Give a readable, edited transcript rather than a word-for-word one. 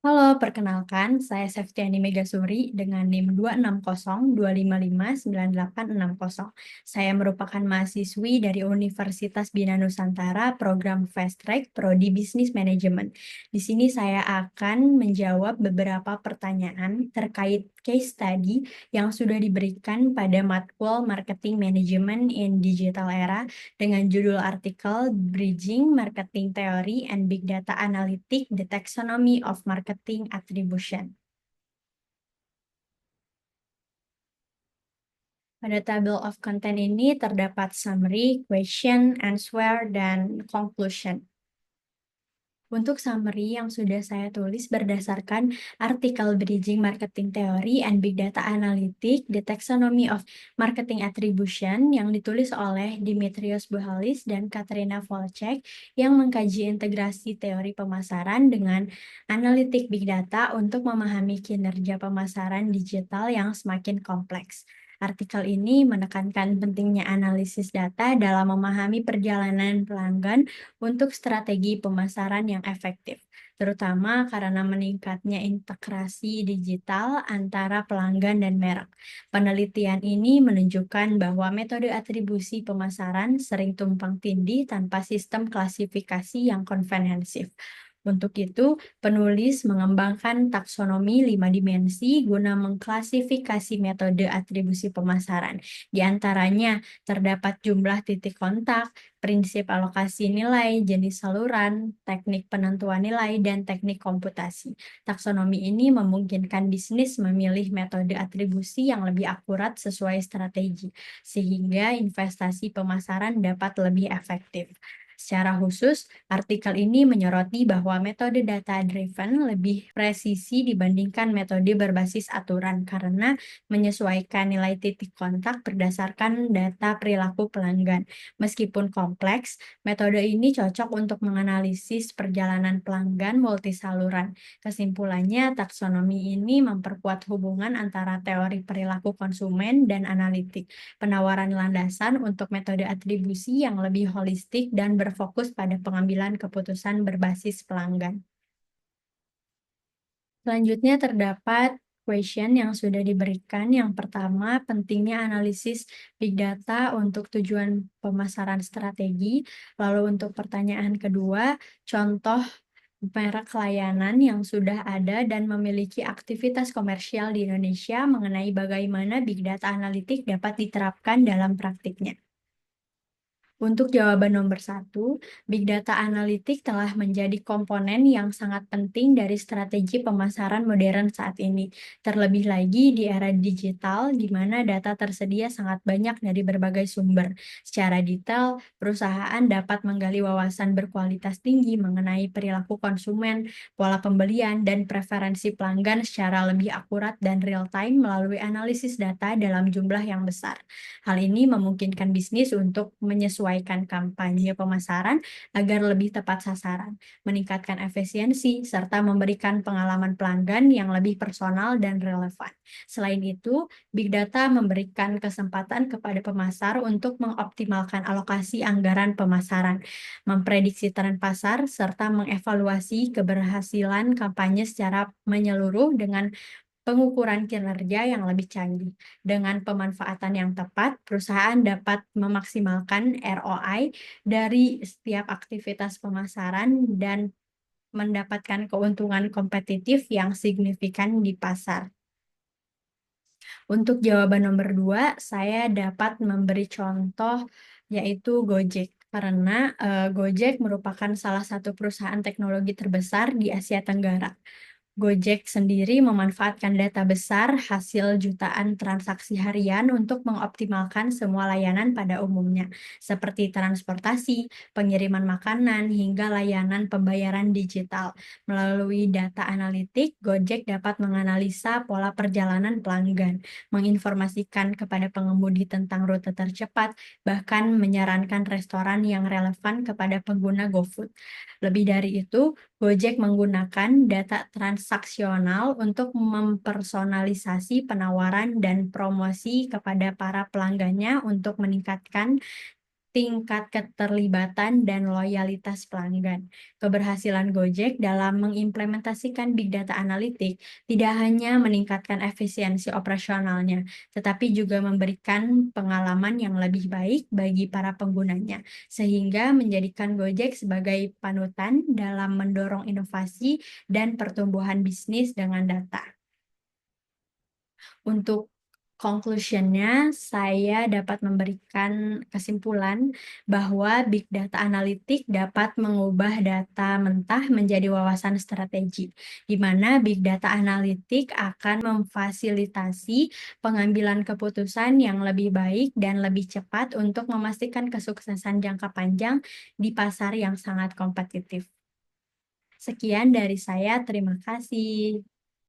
Halo, perkenalkan, saya Septiani Megasuri dengan NIM 26025598860. Saya merupakan mahasiswi dari Universitas Bina Nusantara, program Fast Track Prodi Bisnis Manajemen. Di sini saya akan menjawab beberapa pertanyaan terkait case study yang sudah diberikan pada matkul Marketing Management in Digital Era dengan judul artikel Bridging Marketing Theory and Big Data Analytics: The Taxonomy of Marketing Attribution. Pada table of content ini terdapat summary, question, answer, dan conclusion. Untuk summary yang sudah saya tulis berdasarkan artikel Bridging Marketing Theory and Big Data Analytics: The Taxonomy of Marketing Attribution yang ditulis oleh Dimitrios Buhalis dan Katerina Volcek yang mengkaji integrasi teori pemasaran dengan analitik Big Data untuk memahami kinerja pemasaran digital yang semakin kompleks. Artikel ini menekankan pentingnya analisis data dalam memahami perjalanan pelanggan untuk strategi pemasaran yang efektif, terutama karena meningkatnya integrasi digital antara pelanggan dan merek. Penelitian ini menunjukkan bahwa metode atribusi pemasaran sering tumpang tindih tanpa sistem klasifikasi yang konvensi. Untuk itu, penulis mengembangkan taksonomi 5 dimensi guna mengklasifikasi metode atribusi pemasaran. Di antaranya terdapat jumlah titik kontak, prinsip alokasi nilai, jenis saluran, teknik penentuan nilai, dan teknik komputasi. Taksonomi ini memungkinkan bisnis memilih metode atribusi yang lebih akurat sesuai strategi, sehingga investasi pemasaran dapat lebih efektif. Secara khusus, artikel ini menyoroti bahwa metode data-driven lebih presisi dibandingkan metode berbasis aturan karena menyesuaikan nilai titik kontak berdasarkan data perilaku pelanggan. Meskipun kompleks, metode ini cocok untuk menganalisis perjalanan pelanggan multisaluran. Kesimpulannya, taksonomi ini memperkuat hubungan antara teori perilaku konsumen dan analitik, penawaran landasan untuk metode atribusi yang lebih holistik dan berfokus pada pengambilan keputusan berbasis pelanggan. Selanjutnya terdapat question yang sudah diberikan. Yang pertama, pentingnya analisis big data untuk tujuan pemasaran strategi. Lalu untuk pertanyaan kedua, contoh merek layanan yang sudah ada dan memiliki aktivitas komersial di Indonesia mengenai bagaimana big data analitik dapat diterapkan dalam praktiknya. Untuk jawaban nomor satu, Big Data Analytics telah menjadi komponen yang sangat penting dari strategi pemasaran modern saat ini. Terlebih lagi di era digital, di mana data tersedia sangat banyak dari berbagai sumber. Secara detail, perusahaan dapat menggali wawasan berkualitas tinggi mengenai perilaku konsumen, pola pembelian, dan preferensi pelanggan secara lebih akurat dan real-time melalui analisis data dalam jumlah yang besar. Hal ini memungkinkan bisnis untuk menyesuaikan kampanye pemasaran agar lebih tepat sasaran, meningkatkan efisiensi, serta memberikan pengalaman pelanggan yang lebih personal dan relevan. Selain itu, Big Data memberikan kesempatan kepada pemasar untuk mengoptimalkan alokasi anggaran pemasaran, memprediksi tren pasar, serta mengevaluasi keberhasilan kampanye secara menyeluruh dengan pengukuran kinerja yang lebih canggih. Dengan pemanfaatan yang tepat, perusahaan dapat memaksimalkan ROI dari setiap aktivitas pemasaran dan mendapatkan keuntungan kompetitif yang signifikan di pasar. Untuk jawaban nomor 2, saya dapat memberi contoh yaitu Gojek. Karena Gojek merupakan salah satu perusahaan teknologi terbesar di Asia Tenggara. Gojek sendiri memanfaatkan data besar hasil jutaan transaksi harian untuk mengoptimalkan semua layanan pada umumnya, seperti transportasi, pengiriman makanan, hingga layanan pembayaran digital. Melalui data analitik, Gojek dapat menganalisa pola perjalanan pelanggan, menginformasikan kepada pengemudi tentang rute tercepat, bahkan menyarankan restoran yang relevan kepada pengguna GoFood. Lebih dari itu, Gojek menggunakan data transaksional untuk mempersonalisasi penawaran dan promosi kepada para pelanggannya untuk meningkatkan tingkat keterlibatan dan loyalitas pelanggan. Keberhasilan Gojek dalam mengimplementasikan Big Data Analytic tidak hanya meningkatkan efisiensi operasionalnya, tetapi juga memberikan pengalaman yang lebih baik bagi para penggunanya, sehingga menjadikan Gojek sebagai panutan dalam mendorong inovasi dan pertumbuhan bisnis dengan data. Untuk conclusion-nya, saya dapat memberikan kesimpulan bahwa Big Data Analytic dapat mengubah data mentah menjadi wawasan strategi, di mana Big Data Analytic akan memfasilitasi pengambilan keputusan yang lebih baik dan lebih cepat untuk memastikan kesuksesan jangka panjang di pasar yang sangat kompetitif. Sekian dari saya, terima kasih.